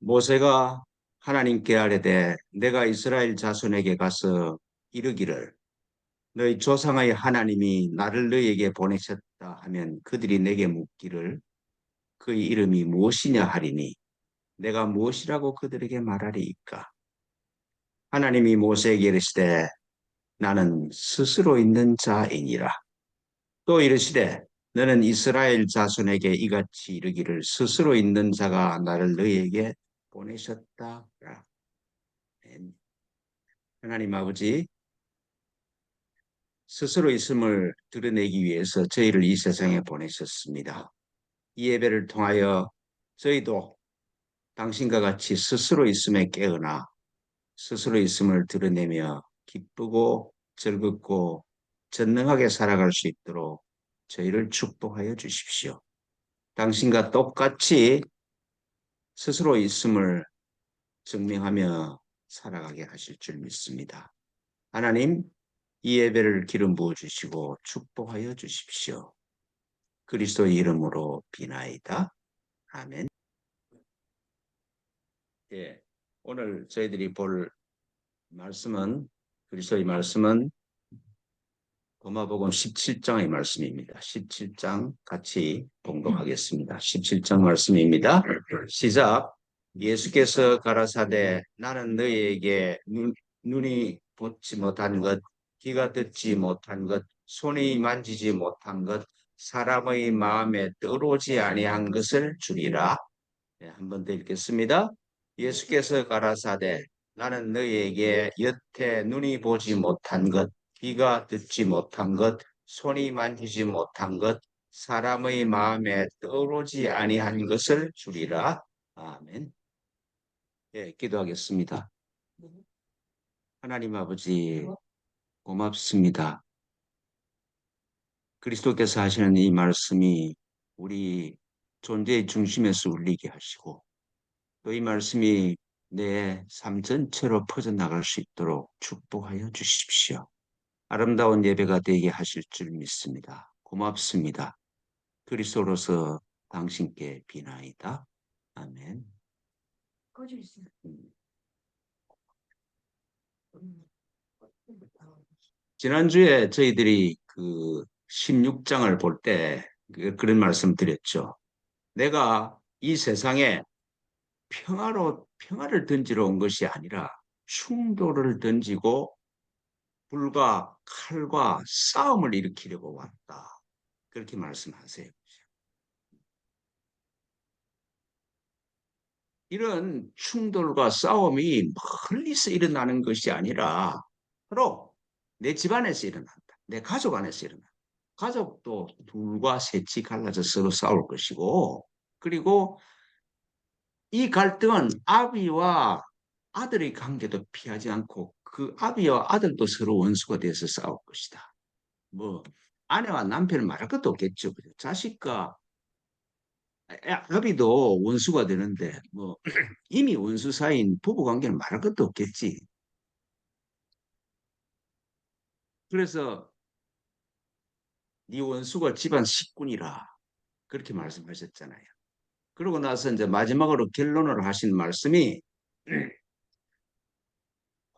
모세가 하나님께 아뢰되 내가 이스라엘 자손에게 가서 이르기를 너희 조상의 하나님이 나를 너희에게 보내셨다 하면 그들이 내게 묻기를 그의 이름이 무엇이냐 하리니 내가 무엇이라고 그들에게 말하리이까. 하나님이 모세에게 이르시되 나는 스스로 있는 자이니라. 또 이르시되 너는 이스라엘 자손에게 이같이 이르기를 스스로 있는 자가 나를 너희에게 보내셨다. 하나님 아버지, 스스로 있음을 드러내기 위해서 저희를 이 세상에 보내셨습니다. 이 예배를 통하여 저희도 당신과 같이 스스로 있음에 깨어나 스스로 있음을 드러내며 기쁘고 즐겁고 전능하게 살아갈 수 있도록 저희를 축복하여 주십시오. 당신과 똑같이 스스로 있음을 증명하며 살아가게 하실 줄 믿습니다. 하나님, 이 예배를 기름 부어 주시고 축복하여 주십시오. 그리스도의 이름으로 비나이다. 아멘. 예, 오늘 저희들이 볼 말씀은 그리스도의 말씀은 로마복음 17장의 말씀입니다. 17장 같이 봉독하겠습니다. 17장 말씀입니다. 시작. 예수께서 가라사대 나는 너희에게 눈이 보지 못한 것, 귀가 듣지 못한 것, 손이 만지지 못한 것, 사람의 마음에 떠오르지 아니한 것을 주리라. 네, 한 번 더 읽겠습니다. 예수께서 가라사대 나는 너희에게 여태 눈이 보지 못한 것, 귀가 듣지 못한 것, 손이 만지지 못한 것, 사람의 마음에 떠오르지 아니한 것을 주리라. 아멘. 예, 기도하겠습니다. 하나님 아버지, 고맙습니다. 그리스도께서 하시는 이 말씀이 우리 존재의 중심에서 울리게 하시고 또 이 말씀이 내 삶 전체로 퍼져나갈 수 있도록 축복하여 주십시오. 아름다운 예배가 되게 하실 줄 믿습니다. 고맙습니다. 그리스도로서 당신께 비나이다. 아멘. 지난주에 저희들이 그 16장을 볼 때 그런 말씀 드렸죠. 내가 이 세상에 평화를 던지러 온 것이 아니라 충돌을 던지고 불과 칼과 싸움을 일으키려고 왔다. 그렇게 말씀하세요. 이런 충돌과 싸움이 멀리서 일어나는 것이 아니라 바로 내 집안에서 일어난다. 내 가족 안에서 일어난다. 가족도 둘과 셋이 갈라져 서로 싸울 것이고 그리고 이 갈등은 아비와 아들의 관계도 피하지 않고 그 아비와 아들도 서로 원수가 돼서 싸울 것이다. 뭐 아내와 남편은 말할 것도 없겠죠. 자식과 아비도 원수가 되는데 뭐 이미 원수 사이인 부부 관계는 말할 것도 없겠지. 그래서 네 원수가 집안 식군이라 그렇게 말씀하셨잖아요. 그러고 나서 이제 마지막으로 결론을 하신 말씀이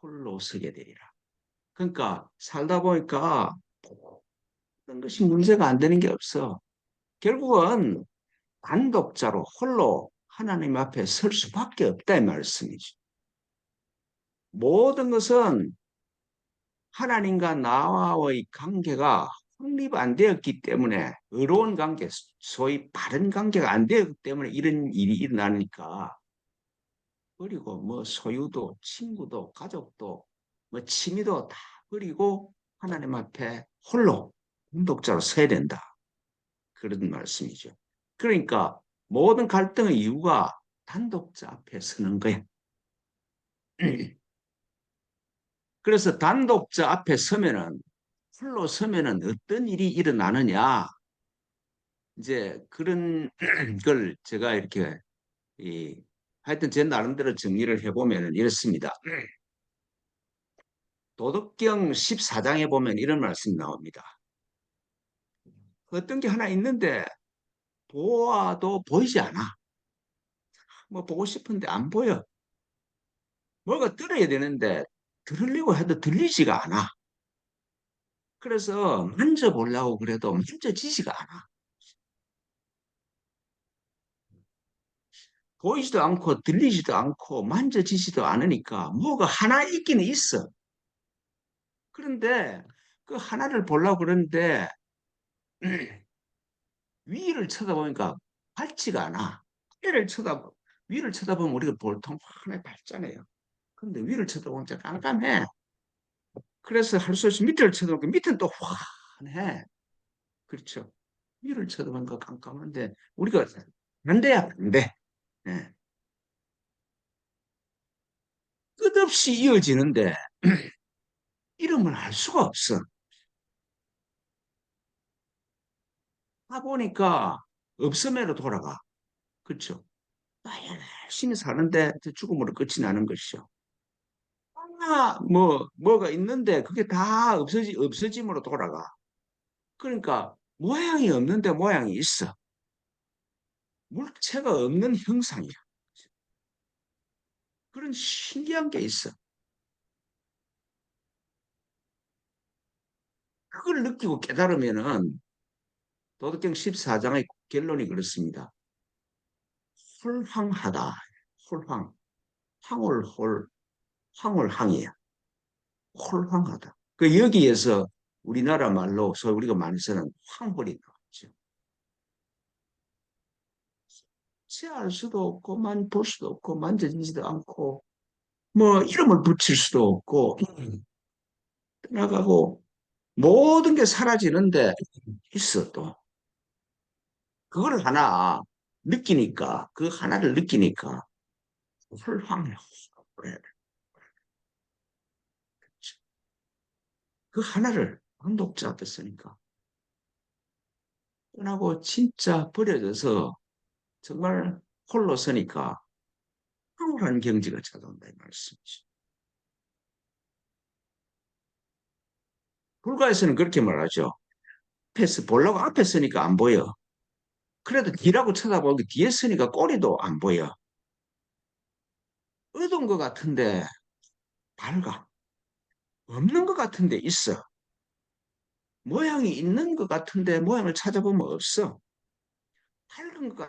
홀로 서게 되리라. 그러니까 살다 보니까 모든 것이 문제가 안 되는 게 없어. 결국은 단독자로 홀로 하나님 앞에 설 수밖에 없다 이 말씀이죠. 모든 것은 하나님과 나와의 관계가 확립 안 되었기 때문에 의로운 관계, 소위 바른 관계가 안 되었기 때문에 이런 일이 일어나니까 그리고 뭐 소유도 친구도 가족도 뭐 취미도 다 버리고 하나님 앞에 홀로 공독자로 서야 된다. 그런 말씀이죠. 그러니까 모든 갈등의 이유가 단독자 앞에 서는 거야. 그래서 단독자 앞에 서면은 홀로 서면은 어떤 일이 일어나느냐 이제 그런 걸 제가 이렇게 하여튼 제 나름대로 정리를 해보면 이렇습니다. 도덕경 14장에 보면 이런 말씀이 나옵니다. 어떤 게 하나 있는데 보아도 보이지 않아. 뭐 보고 싶은데 안 보여. 뭐가 들어야 되는데 들으려고 해도 들리지가 않아. 그래서 만져보려고 그래도 만져지지가 않아. 보이지도 않고 들리지도 않고 만져지지도 않으니까 뭐가 하나 있기는 있어. 그런데 그 하나를 보려고 그러는데 위를 쳐다보니까 밝지가 않아. 위를 쳐다 위를 쳐다보면 우리가 보통 환하게 밝잖아요. 근데 위를 쳐다보니까 깜깜해. 그래서 할 수 없이 밑을 쳐다보니까 밑은 또 환해. 그렇죠. 위를 쳐다보니까 깜깜한데 우리가 반대야 반대. 예. 끝없이 이어지는데 이름을 알 수가 없어. 다 보니까 없음에로 돌아가. 그렇죠. 아, 열심히 사는데 죽음으로 끝이 나는 것이죠. 뭐가 있는데 그게 다 없어짐으로 돌아가. 그러니까 모양이 없는데 모양이 있어. 물체가 없는 형상이야. 그런 신기한 게 있어. 그걸 느끼고 깨달으면은 도덕경 14장의 결론이 그렇습니다. 홀황하다. 홀황. 황홀홀. 황홀항이야. 홀황하다. 그 여기에서 우리나라 말로 소위 우리가 많이 쓰는 황홀이 나왔죠. 체할 수도 없고 만볼 수도 없고 만져지지도 않고 뭐 이름을 붙일 수도 없고 떠나가고 모든 게 사라지는데 있어 또 그걸 하나 느끼니까 그 하나를 느끼니까 홀황해. 그래. 그 하나를 한독자 앞에 쓰니까 떠나고 진짜 버려져서 정말 홀로 서니까 황홀한 경지가 찾아온다 이 말씀이죠. 불가에서는 그렇게 말하죠. 앞에서 보려고 앞에 서니까 안 보여. 그래도 뒤라고 쳐다보기 뒤에 서니까 꼬리도 안 보여. 어두운 것 같은데 밝아. 없는 것 같은데 있어. 모양이 있는 것 같은데 모양을 찾아보면 없어. 밝은 것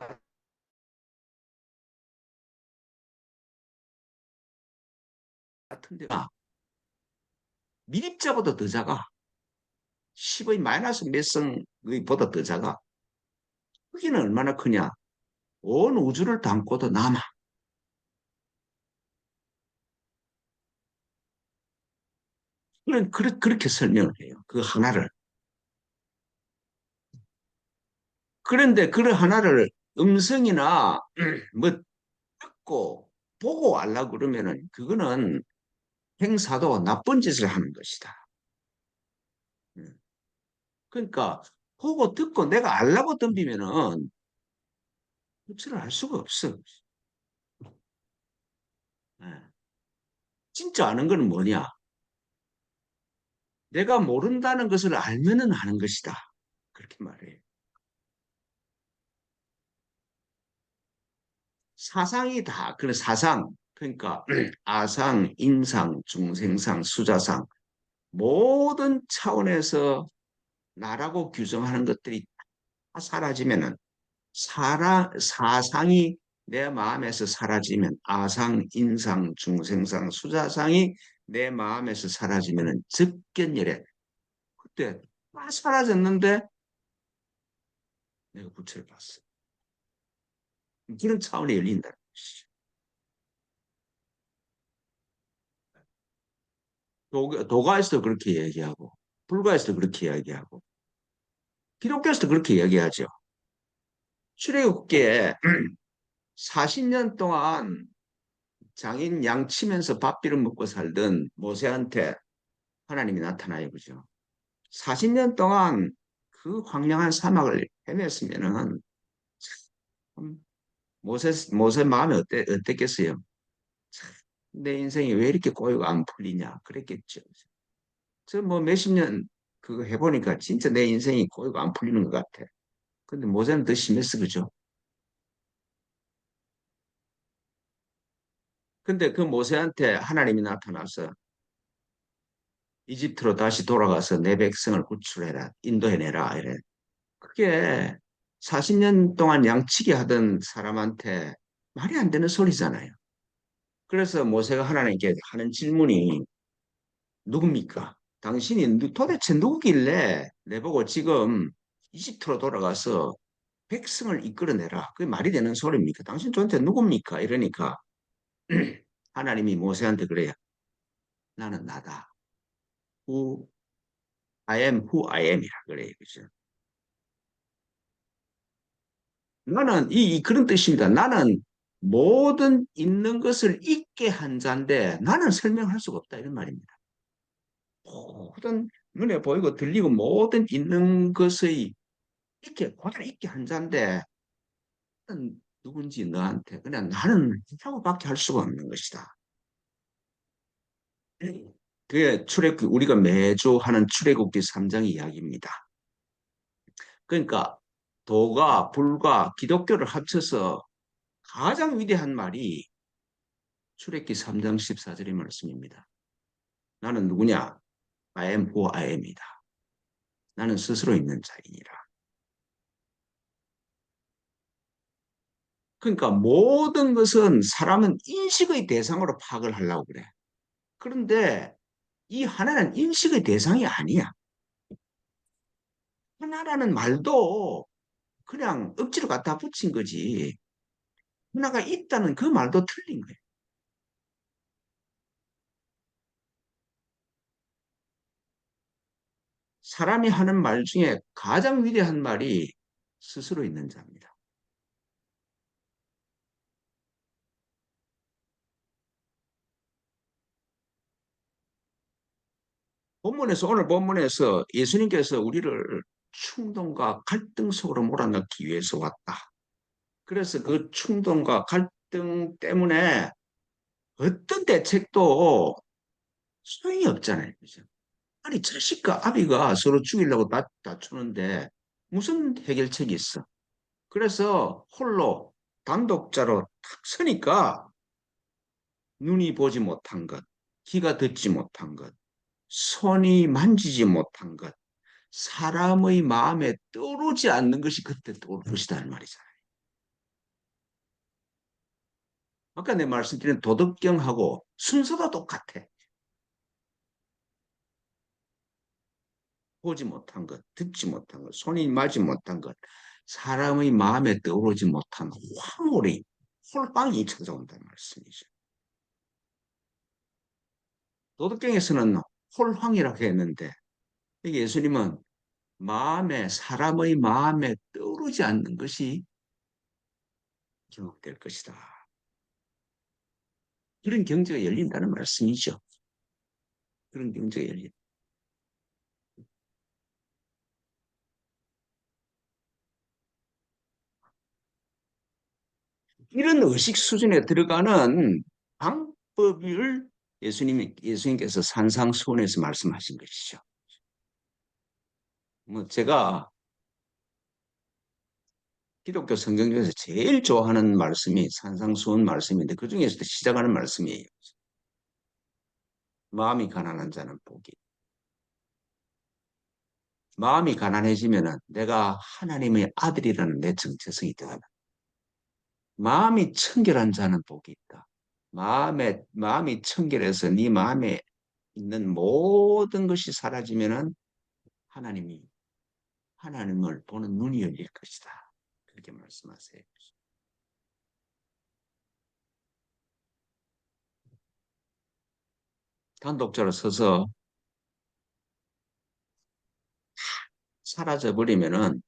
같은데 미립자보다 더 작아. 10의 마이너스 몇 성의 보다 더 작아. 크기는 얼마나 크냐? 온 우주를 담고도 남아. 그렇게 설명을 해요. 그 하나를. 그런데 그 하나를 음성이나 뭐 듣고 보고 알라 그러면은 그거는 행사도 나쁜 짓을 하는 것이다. 음. 그러니까 보고 듣고 내가 알라고 덤비면은 그치를 알 수가 없어. 예. 진짜 아는 건 뭐냐? 내가 모른다는 것을 알면은 아는 것이다. 그렇게 말해요. 사상이 다, 그런 사상, 그러니까 아상, 인상, 중생상, 수자상, 모든 차원에서 나라고 규정하는 것들이 다 사라지면은 사상이 내 마음에서 사라지면 아상, 인상, 중생상, 수자상이 내 마음에서 사라지면은 즉견열에 그때 다 사라졌는데 내가 부처를 봤어. 그런 차원이 열린다는 것이죠. 도가에서도 그렇게 얘기하고 불가에서도 그렇게 이야기하고 기독교에서도 그렇게 이야기하죠. 출애굽기에 40년 동안 장인 양치면서 밥비를 먹고 살던 모세한테 하나님이 나타나요, 그죠? 40년 동안 그 황량한 사막을 헤맸으면은 참 모세 마음이 어땠겠어요? 참, 내 인생이 왜 이렇게 고요가 안 풀리냐 그랬겠죠. 저 뭐 몇십 년 그거 해보니까 진짜 내 인생이 고요가 안 풀리는 것 같아. 근데 모세는 더 심했어, 그죠? 근데 그 모세한테 하나님이 나타나서 이집트로 다시 돌아가서 내 백성을 구출해라, 인도해내라 이래. 그게 40년 동안 양치기 하던 사람한테 말이 안 되는 소리잖아요. 그래서 모세가 하나님께 하는 질문이 누굽니까? 당신이 도대체 누구길래 내보고 지금 이집트로 돌아가서 백성을 이끌어내라. 그게 말이 되는 소리입니까? 당신 저한테 누굽니까? 이러니까 하나님이 모세한테 그래요. 나는 나다. Who I am who I am이라 그래요. 그죠? 나는 그런 뜻입니다. 나는 모든 있는 것을 있게 한 자인데 나는 설명할 수가 없다 이런 말입니다. 모든 눈에 보이고 들리고 모든 있는 것의 있게 그대로 있게 한 자인데 나는 누군지 너한테 그냥 나는 하고밖에 할 수가 없는 것이다. 그게 우리가 매주 하는 출애굽기 3장 이야기입니다. 그러니까 도가 불과 기독교를 합쳐서 가장 위대한 말이 출애굽기 3장 14절의 말씀입니다. 나는 누구냐? I am who I am이다. 나는 스스로 있는 자이니라. 그러니까 모든 것은 사람은 인식의 대상으로 파악을 하려고 그래. 그런데 이 하나는 인식의 대상이 아니야. 하나라는 말도 그냥 억지로 갖다 붙인 거지. 하나가 있다는 그 말도 틀린 거야. 사람이 하는 말 중에 가장 위대한 말이 스스로 있는 자입니다. 오늘 본문에서 예수님께서 우리를 충동과 갈등 속으로 몰아넣기 위해서 왔다. 그래서 그 충동과 갈등 때문에 어떤 대책도 소용이 없잖아요. 그죠? 아니, 자식과 아비가 서로 죽이려고 다투는데 무슨 해결책이 있어? 그래서 홀로 단독자로 탁 서니까 눈이 보지 못한 것, 귀가 듣지 못한 것, 손이 만지지 못한 것, 사람의 마음에 떠오르지 않는 것이 그때 떠오를 것이다 는 말이잖아요. 아까 내 말씀드린 도덕경하고 순서가 똑같아. 보지 못한 것, 듣지 못한 것, 손이 맞지 못한 것, 사람의 마음에 떠오르지 못한 황홀이, 홀빵이 찾아온다는 말씀이죠. 도덕경에서는 홀황이라고 했는데 예수님은 사람의 마음에 떠오르지 않는 것이 경험될 것이다. 그런 경제가 열린다는 말씀이죠. 그런 경제가 열린다. 이런 의식 수준에 들어가는 방법을 예수님께서 산상수훈에서 말씀하신 것이죠. 뭐 제가 기독교 성경 중에서 제일 좋아하는 말씀이 산상수훈 말씀인데 그 중에서도 시작하는 말씀이에요. 마음이 가난한 자는 복이. 마음이 가난해지면은 내가 하나님의 아들이라는 내 정체성이 드러나. 마음이 청결한 자는 복이 있다. 마음이 청결해서 네 마음에 있는 모든 것이 사라지면은 하나님이 하나님을 보는 눈이 열릴 것이다. 그렇게 말씀하세요. 단독자로 서서 사라져 버리면은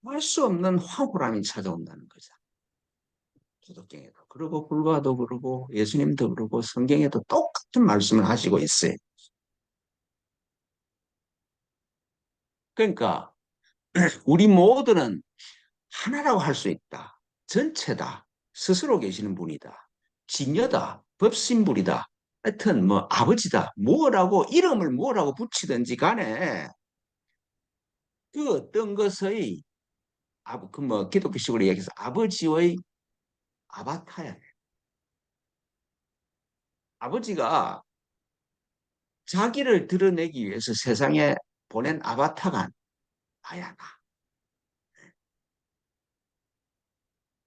할 수 없는 황홀함이 찾아온다는 거죠. 기독교에도 그러고 불과도 그러고 예수님도 그러고 성경에도 똑같은 말씀을 하시고 있어요. 그러니까 우리 모두는 하나라고 할 수 있다. 전체다. 스스로 계시는 분이다. 진여다. 법신불이다. 하여튼 뭐 아버지다. 이름을 뭐라고 붙이든지 간에 그 어떤 것의 그뭐 기독교식으로 얘기해서 아버지의 아바타야. 아버지가 자기를 드러내기 위해서 세상에 보낸 아바타가 나야, 나.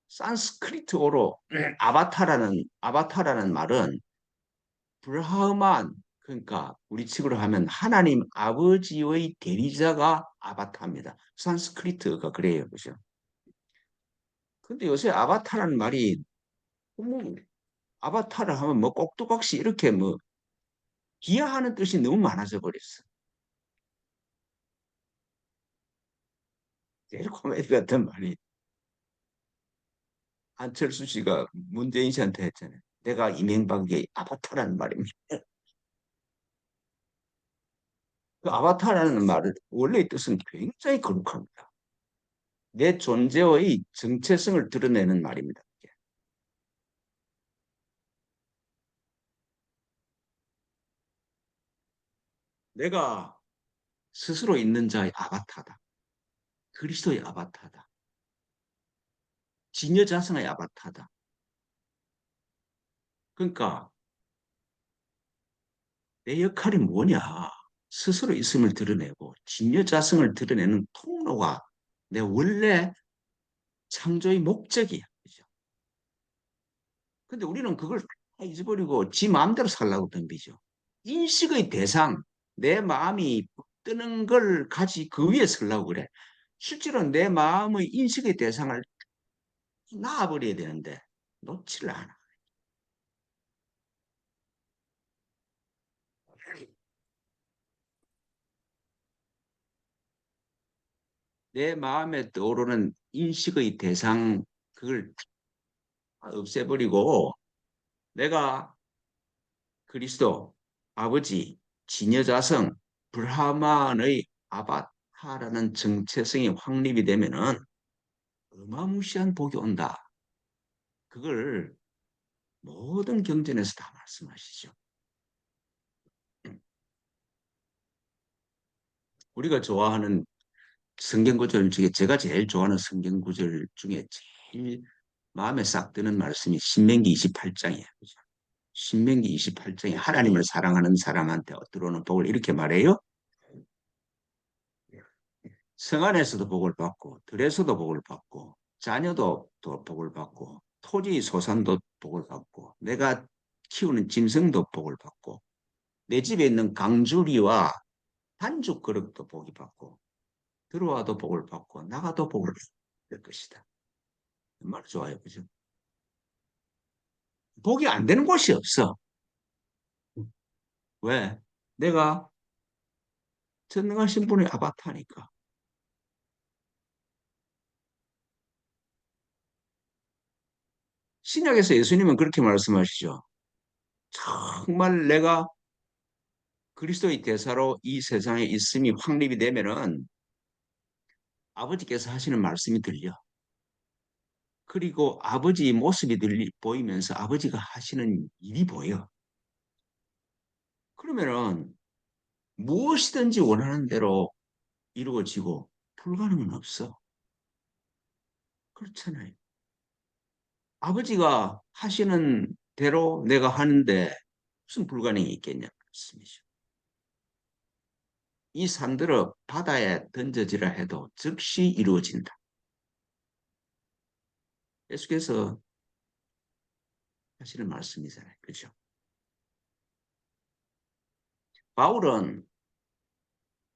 산스크리트어로 아바타라는 말은 브라흐만, 그러니까 우리 식으로 하면 하나님 아버지의 대리자가 아바타입니다. 산스크리트가 그래요. 그죠? 근데 요새 아바타라는 말이 뭐 아바타를 하면 뭐 꼭두각시 이렇게 뭐 기하하는 뜻이 너무 많아져 버렸어. 제일 코미디 같은 말이 안철수 씨가 문재인 씨한테 했잖아요. 내가 이명박의 아바타라는 말입니다. 그 아바타라는 말을 원래의 뜻은 굉장히 거룩합니다. 내 존재의 정체성을 드러내는 말입니다. 내가 스스로 있는 자의 아바타다. 그리스도의 아바타다. 진여자성의 아바타다. 그러니까 내 역할이 뭐냐? 스스로 있음을 드러내고 진여자성을 드러내는 통로가 내 원래 창조의 목적이야. 그죠? 근데 우리는 그걸 다 잊어버리고 지 마음대로 살라고 덤비죠. 인식의 대상, 내 마음이 뜨는 걸 가지 그 위에 서려고 그래. 실제로 내 마음의 인식의 대상을 놔버려야 되는데 놓지를 않아. 내 마음에 떠오르는 인식의 대상 그걸 없애버리고 내가 그리스도, 아버지, 진여자성, 브라만의 아바타라는 정체성이 확립이 되면은 어마무시한 복이 온다. 그걸 모든 경전에서 다 말씀하시죠. 우리가 좋아하는 성경 구절 중에 제가 제일 좋아하는 성경 구절 중에 제일 마음에 싹 드는 말씀이 신명기 28장이에요. 신명기 28장에 하나님을 사랑하는 사람한테 들어오는 복을 이렇게 말해요. 성 안에서도 복을 받고 들에서도 복을 받고 자녀도 또 복을 받고 토지 소산도 복을 받고 내가 키우는 짐승도 복을 받고 내 집에 있는 강주리와 반죽 그릇도 복이 받고 들어와도 복을 받고 나가도 복을 받을 것이다. 정말 좋아요. 그죠? 복이 안 되는 곳이 없어. 왜? 내가 전능하신 분의 아바타니까. 신약에서 예수님은 그렇게 말씀하시죠. 정말 내가 그리스도의 대사로 이 세상에 있음이 확립이 되면은 아버지께서 하시는 말씀이 들려. 그리고 아버지의 모습이 보이면서 아버지가 하시는 일이 보여. 그러면은 무엇이든지 원하는 대로 이루어지고 불가능은 없어. 그렇잖아요. 아버지가 하시는 대로 내가 하는데 무슨 불가능이 있겠냐 말씀이죠. 이 산들을 바다에 던져지라 해도 즉시 이루어진다. 계속해서 하시는 말씀이잖아요. 그죠? 바울은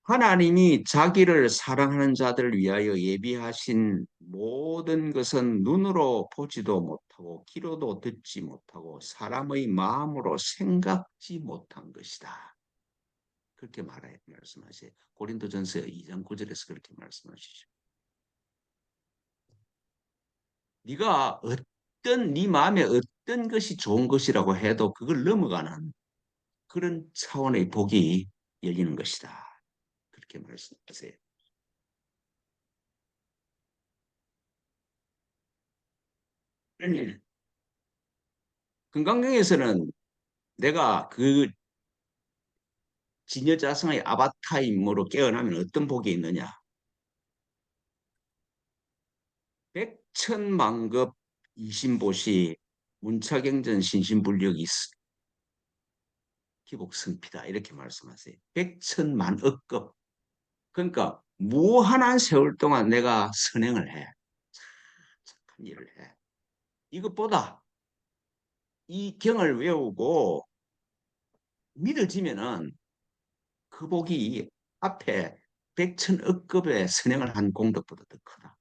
하나님이 자기를 사랑하는 자들을 위하여 예비하신 모든 것은 눈으로 보지도 못하고 귀로도 듣지 못하고 사람의 마음으로 생각지 못한 것이다. 그렇게 말씀하세요. 고린도전서 2장 9절에서 그렇게 말씀하시죠. 네가 어떤 네 마음에 어떤 것이 좋은 것이라고 해도 그걸 넘어가는 그런 차원의 복이 열리는 것이다. 그렇게 말씀하세요. 금강경에서는 내가 그 진여자성의 아바타임으로 깨어나면 어떤 복이 있느냐? 백천만급 이신보시 문차경전 신신불력이 있어. 기복성피다 이렇게 말씀하세요. 백천만억급. 그러니까 무한한 세월 동안 내가 선행을 해. 착한 일을 해. 이것보다 이 경을 외우고 믿어지면은 그 복이 앞에 백천억급의 선행을 한 공덕보다 더 크다.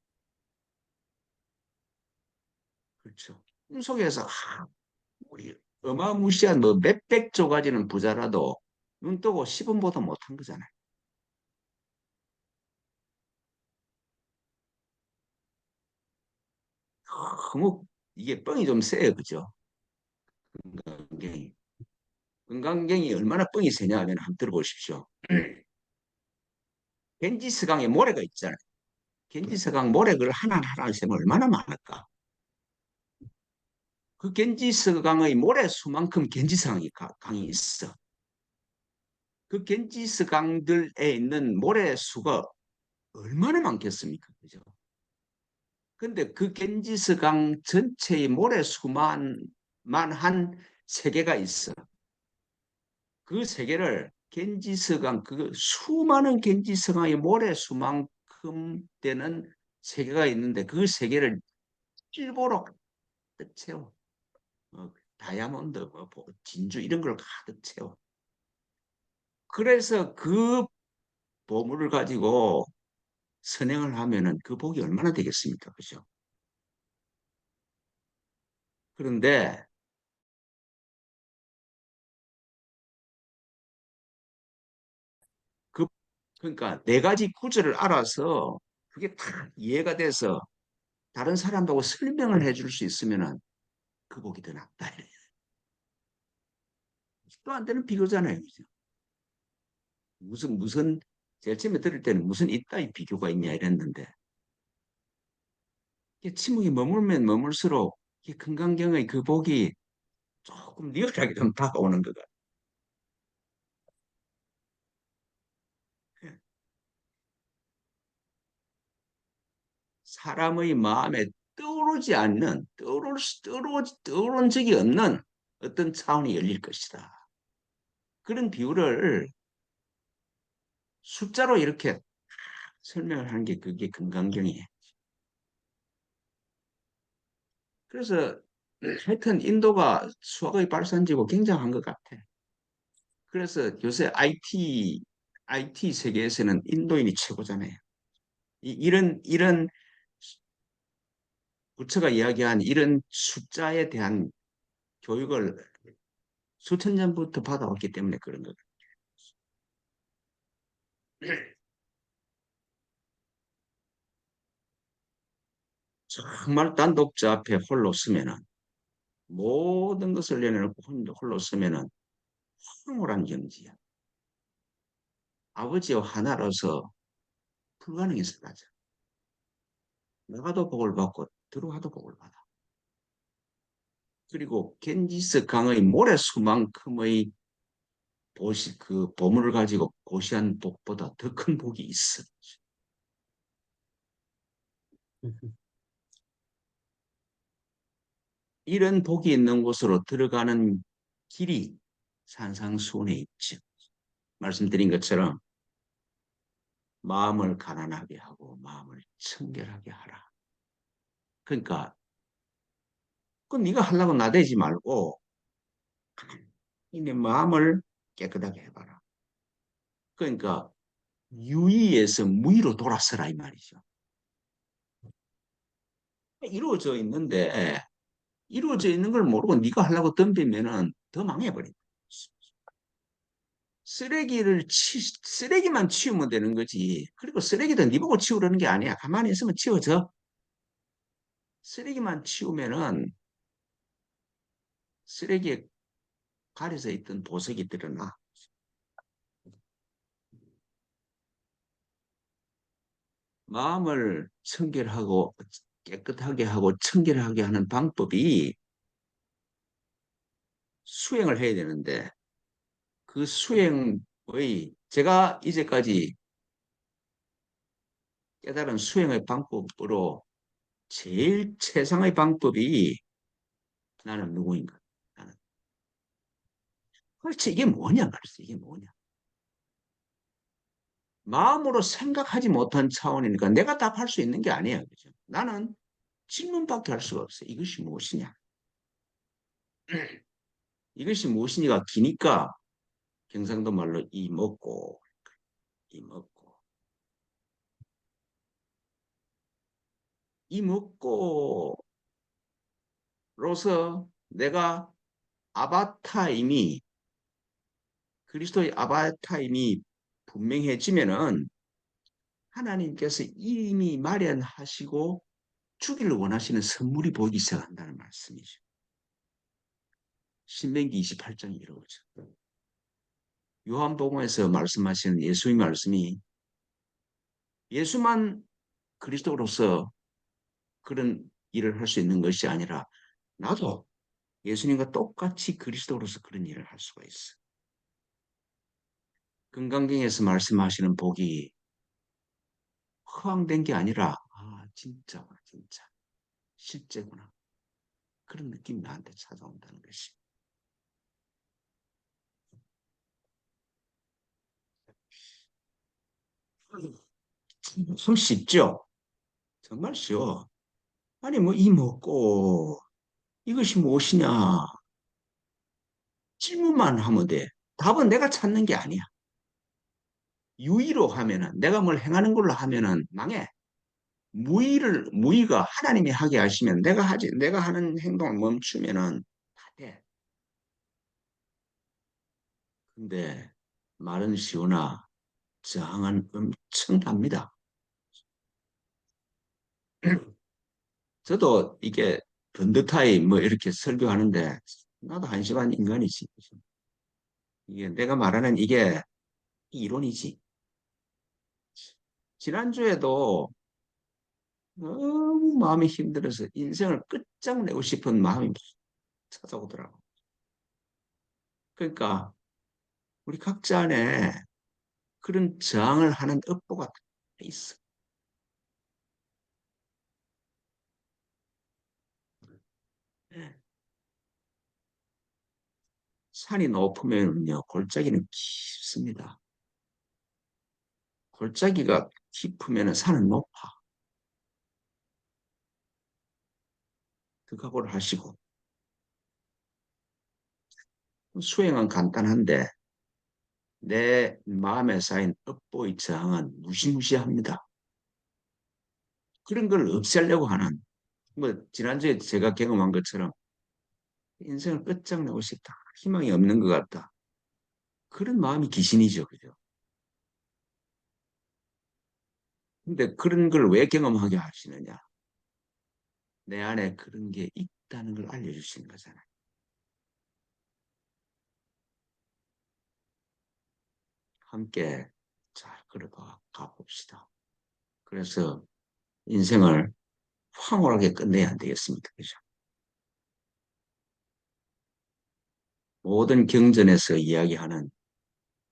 그렇죠. 속에서 우리 어마무시한 뭐 몇백 조 가지는 부자라도 눈 뜨고 10원보다 못한 거잖아요. 너무 이게 뻥이 좀 세요, 그죠? 건강경이. 건강경이 얼마나 뻥이 세냐 하면 한번 들어보십시오. 겐지스강에 모래가 있잖아요. 겐지스강 모래를 하나하나 세면 얼마나 많을까? 그 겐지스강의 모래수만큼 겐지스강이 강이 있어. 그 겐지스강들에 있는 모래수가 얼마나 많겠습니까? 그죠? 근데 그 겐지스강 전체의 모래수만 한 세계가 있어. 그 세계를 겐지스강 그 수많은 겐지스강의 모래수만큼 되는 세계가 있는데 그 세계를 일보로 가득 채워. 다이아몬드, 진주 이런 걸 가득 채워. 그래서 그 보물을 가지고 선행을 하면은 그 복이 얼마나 되겠습니까? 그죠? 그런데 그 그러니까 네 가지 구절을 알아서 그게 다 이해가 돼서 다른 사람하고 설명을 해줄 수 있으면은 그 복이 더 낫다. 또 안 되는 비교잖아요. 그죠? 무슨 제일 처음에 들을 때는 무슨 이따위 비교가 있냐 이랬는데 이게 침묵이 머물면 머물수록 이 금강경의 그 복이 조금 리얼하게 좀 다가오는 것 같아요. 사람의 마음에 떠오르지 않는 떠오른 적이 없는 어떤 차원이 열릴 것이다. 그런 비유를 숫자로 이렇게 설명을 하는 게 그게 금강경이에요. 그래서 하여튼 인도가 수학의 발산지고 굉장한 것 같아. 그래서 요새 IT 세계에서는 인도인이 최고잖아요. 이런 부처가 이야기한 이런 숫자에 대한 교육을 수천 년부터 받아왔기 때문에 그런 거예요. 정말 단독자 앞에 홀로 서면은 모든 것을 내려놓고 홀로 서면은 황홀한 경지야. 아버지와 하나로서 불가능해서 가자. 나가도 복을 받고 들어와도 복을 받아. 그리고 겐지스 강의 모래수만큼의 그 보물을 가지고 고시한 복보다 더 큰 복이 있어. 이런 복이 있는 곳으로 들어가는 길이 산상수훈에 있죠. 말씀드린 것처럼 마음을 가난하게 하고 마음을 청결하게 하라. 그러니까 그 네가 하려고 나대지 말고 네 마음을 깨끗하게 해봐라. 그러니까 유의에서 무의로 돌아서라 이 말이죠. 이루어져 있는데 이루어져 있는 걸 모르고 네가 하려고 덤비면은 더 망해버린다. 쓰레기만 치우면 되는 거지. 그리고 쓰레기도 네 보고 치우라는 게 아니야. 가만히 있으면 치워져. 쓰레기만 치우면은 쓰레기에 가려져 있던 보석이 드러나. 마음을 청결하고 깨끗하게 하고 청결하게 하는 방법이 수행을 해야 되는데 그 수행의 제가 이제까지 깨달은 수행의 방법으로 제일 최상의 방법이 나는 누구인가? 나는 그렇지, 이게 뭐냐, 그랬어. 이게 뭐냐. 마음으로 생각하지 못한 차원이니까 내가 답할 수 있는 게 아니에요. 그죠? 나는 질문밖에 할 수가 없어. 이것이 무엇이냐? 이것이 무엇이니가 기니까 경상도 말로 이 먹고, 이 먹고로서 내가 아바타임이, 그리스도의 아바타임이 분명해지면은 하나님께서 이미 마련하시고 주기를 원하시는 선물이 보이기 시작한다는 말씀이죠. 신명기 28장이 이러죠. 요한복음에서 말씀하시는 예수의 말씀이 예수만 그리스도로서 그런 일을 할 수 있는 것이 아니라 나도 예수님과 똑같이 그리스도로서 그런 일을 할 수가 있어. 금강경에서 말씀하시는 복이 허황된 게 아니라 진짜구나, 진짜 실제구나, 그런 느낌이 나한테 찾아온다는 것이. 좀 쉽죠? 정말 쉬워. 아니 뭐 이 먹고 이것이 무엇이냐 질문만 하면 돼. 답은 내가 찾는 게 아니야. 유의로 하면은, 내가 뭘 행하는 걸로 하면은 망해. 무의가 하나님이 하게 하시면 내가 하는 행동을 멈추면은 다 돼. 근데 말은 쉬우나 저항은 엄청납니다. 저도 이게 번듯하이 뭐 이렇게 설교하는데 나도 한심한 인간이지. 이게 내가 말하는 이게 이론이지. 지난주에도 너무 마음이 힘들어서 인생을 끝장내고 싶은 마음이 막 찾아오더라고. 그러니까 우리 각자 안에 그런 저항을 하는 업보가 다 있어. 예. 산이 높으면요, 골짜기는 깊습니다. 골짜기가 깊으면 산은 높아. 그 각오를 하시고. 수행은 간단한데 내 마음에 쌓인 업보의 저항은 무시무시합니다. 그런 걸 없애려고 하는, 뭐 지난주에 제가 경험한 것처럼 인생을 끝장내고 싶다, 희망이 없는 것 같다, 그런 마음이 귀신이죠. 그죠? 근데 그런 걸 왜 경험하게 하시느냐? 내 안에 그런 게 있다는 걸 알려주시는 거잖아요. 함께 잘 걸어가 가봅시다. 그래서 인생을 황홀하게 끝내야 안 되겠습니까? 그죠? 모든 경전에서 이야기하는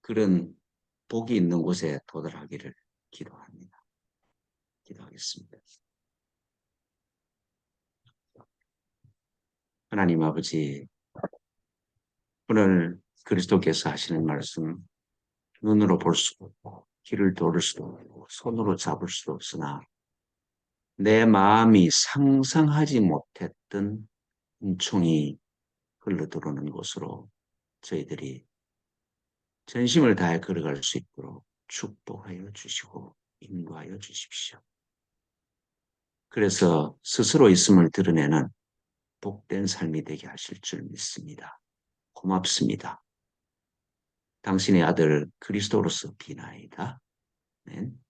그런 복이 있는 곳에 도달하기를 기도합니다. 기도하겠습니다. 하나님 아버지, 오늘 그리스도께서 하시는 말씀, 눈으로 볼 수도 없고 귀를 돌을 수도 없고 손으로 잡을 수도 없으나 내 마음이 상상하지 못했던 은총이 흘러들어오는 곳으로 저희들이 전심을 다해 걸어갈 수 있도록 축복하여 주시고 인도하여 주십시오. 그래서 스스로 있음을 드러내는 복된 삶이 되게 하실 줄 믿습니다. 고맙습니다. 당신의 아들 그리스도로서 비나이다. 아멘.